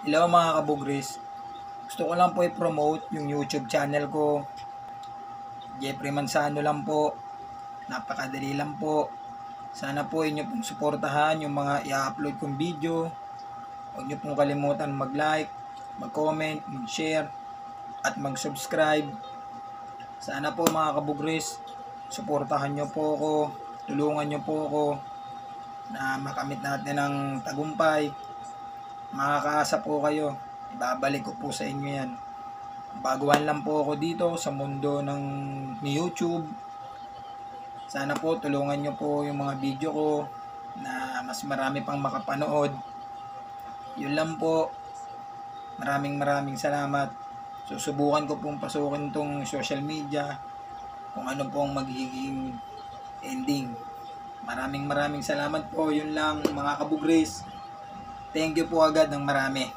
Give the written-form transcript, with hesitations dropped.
Hello mga kabugris. Gusto ko lang po i-promote yung YouTube channel ko. Jeffrey Manzano lang po. Napakadali lang po. Sana po inyo pong suportahan yung mga i-upload kong video. Huwag nyo pong kalimutan mag-like, mag-comment, mag-share, at mag-subscribe. Sana po mga kabugris, suportahan nyo po ako. Tulungan nyo po ako na makamit natin ang tagumpay. Makakaasa po kayo. Ibabalik ko po sa inyo yan. Baguhan lang po ako dito sa mundo ni YouTube. Sana po tulungan nyo po yung mga video ko na mas marami pang makapanood. Yun lang po. Maraming salamat. Susubukan ko pong pasukin tong social media kung ano pong magiging ending. Maraming salamat po. Yun lang mga kabugris. Thank you po agad ng marami.